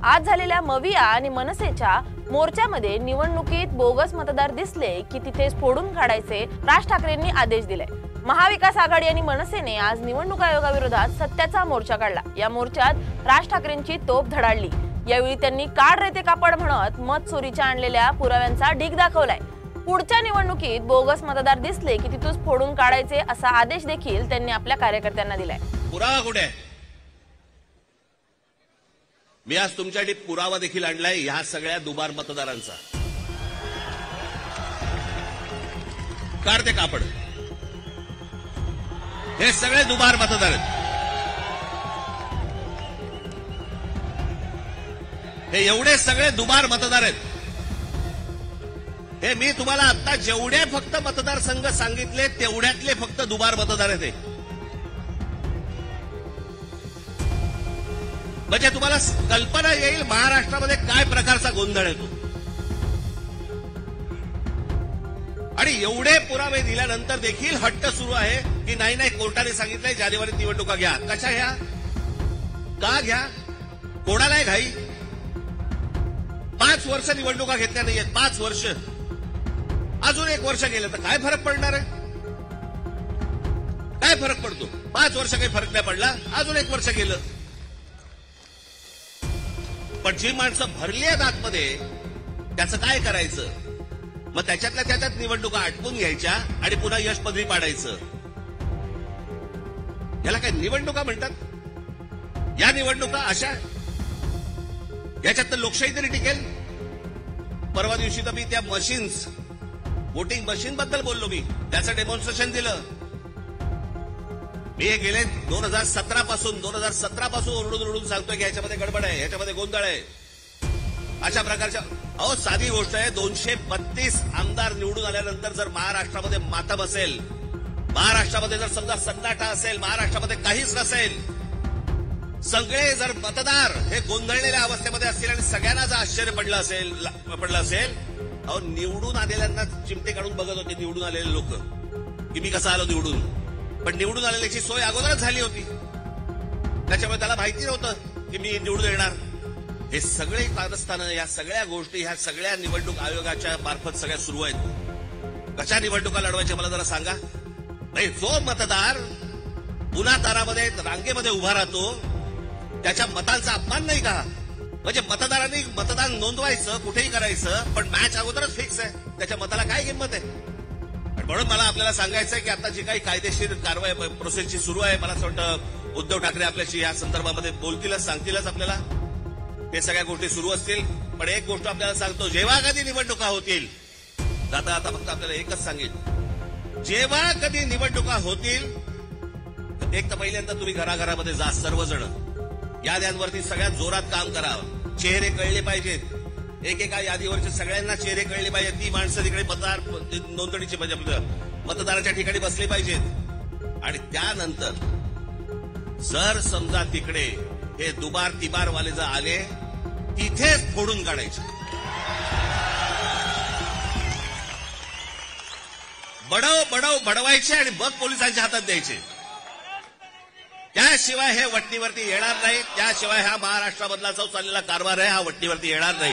आज झालेल्या मविया आणि मनसेच्या मोर्चामध्ये निवडणुकीत बोगस मतदार दिसले की तिथे फोडून काढायचे राज ठाकरेंनी आदेश दिले। महाविकास आघाडी आणि मनसेने आज निवडणूक आयोगाविरोधात सत्याचा मोर्चा काढला। या मोर्चात राज ठाकरेंची तोफ धडाडली। यावेळी त्यांनी काढ रे ते कापड म्हणत मत चोरीच्या आणलेल्या पुराव्यांचा ढीग दाखवलाय। पुढच्या निवडणुकीत बोगस मतदार दिसले की तिथून फोडून काढायचे असा आदेश देखील त्यांनी आपल्या कार्यकर्त्यांना दिलाय। पुरावा कुठे आहे? मी आज तुमच्यासाठी पुरावा देखील आणलाय ह्या सगळ्या दुबार मतदारांचा। काढ ते कापड, हे सगळे दुबार मतदार आहेत। हे एवढे सगळे दुबार मतदार आहेत। हे मी तुम्हाला आता जेवढे फक्त मतदारसंघ सांगितले तेवढ्यातले फक्त दुबार मतदार आहेत। म्हणजे तुम्हाला कल्पना येईल महाराष्ट्रामध्ये काय प्रकारचा गोंधळ येतो। आणि एवढे पुरावे दिल्यानंतर देखील हट्ट सुरू आहे की नाही कोर्टाने सांगितलंय जानेवारीत निवडणुका घ्या। कशा घ्या? का घ्या? कोणाला आहे घाई? 5 वर्ष निवडणुका घेतल्या नाहीयेत, 5 वर्ष। अजून 1 वर्ष गेलं तर काय फरक पडणार आहे? काय फरक पडतो? 5 वर्ष काही फरक नाही पडला, अजून 1 वर्ष गेलं। पण जी माणसं भरली आहेत आतमध्ये त्याचं काय करायचं? मग त्याच्यातल्या त्याच्यात निवडणुका आटपून घ्यायच्या आणि पुन्हा यश पदरी पाडायचं। याला काय निवडणुका म्हणतात? या निवडणुका अशा याच्यात तर लोकशाही तरी टिकेल। परवा दिवशी तर मी त्या मशीन्स, वोटिंग मशीन बद्दल बोललो। मी त्याचं डेमॉन्स्ट्रेशन दिलं। मी हे गेले 2017 पासून ओरडून सांगतोय की ह्याच्यामध्ये गडबड आहे, ह्याच्यामध्ये गोंधळ आहे। अशा प्रकारच्या साधी गोष्ट आहे, 232 आमदार निवडून आल्यानंतर जर महाराष्ट्रामध्ये मातम असेल, महाराष्ट्रामध्ये जर समजा सन्नाटा असेल, महाराष्ट्रामध्ये काहीच नसेल, सगळे जर मतदार हे गोंधळलेल्या अवस्थेमध्ये असतील आणि सगळ्यांना जर आश्चर्य पडलं असेल, निवडून आलेल्यांना चिमटे काढून बघत होते निवडून आलेले लोक की मी कसा आलो निवडून। पण निवडून आलेल्याची सोय अगोदरच झाली होती, त्याच्यामुळे त्याला माहिती नव्हतं की मी निवडून येणार। हे सगळे कारस्थानं, या सगळ्या गोष्टी ह्या सगळ्या निवडणूक आयोगाच्या मार्फत सगळ्या सुरू आहेत। कशा निवडणुका लढवायच्या मला जरा सांगा। नाही, जो मतदार पुन्हा तारामध्ये रांगेमध्ये उभा राहतो त्याच्या मतांचा अपमान नाही का? म्हणजे मतदारांनी मतदान नोंदवायचं, कुठेही करायचं, पण मॅच अगोदरच फिक्स आहे, त्याच्या मताला काय किंमत आहे? म्हणून मला आपल्याला सांगायचं आहे की आता जी काही कायदेशीर कारवाई प्रोसेसची सुरू आहे, मला असं वाटतं उद्धव ठाकरे आपल्याशी या संदर्भामध्ये बोलतीलच, सांगतीलच आपल्याला। हे सगळ्या गोष्टी सुरू असतील। पण एक गोष्ट आपल्याला सांगतो, जेव्हा कधी निवडणुका होतील, आता फक्त आपल्याला एकच सांगेल, जेव्हा कधी निवडणुका होतील, एक तर पहिल्यांदा तुम्ही घराघरामध्ये जा, सर्वजण याद्यांवरती सगळ्यात जोरात काम करा। चेहरे कळले पाहिजेत, एकेका यादीवरचे सगळ्यांना चेहरे कळले पाहिजेत। ती माणसं तिकडे मतदार नोंदणीची मतदाराच्या ठिकाणी बसली पाहिजेत। आणि त्यानंतर जर समजा तिकडे हे दुबार तिबारवाले जर आले, तिथेच फोडून काढायचे। बडवायचे आणि मग पोलिसांच्या हातात द्यायचे। त्याशिवाय हे वटणीवरती येणार नाही, त्याशिवाय हा महाराष्ट्रामधला जो चाललेला कारभार आहे हा वटणीवरती येणार नाही।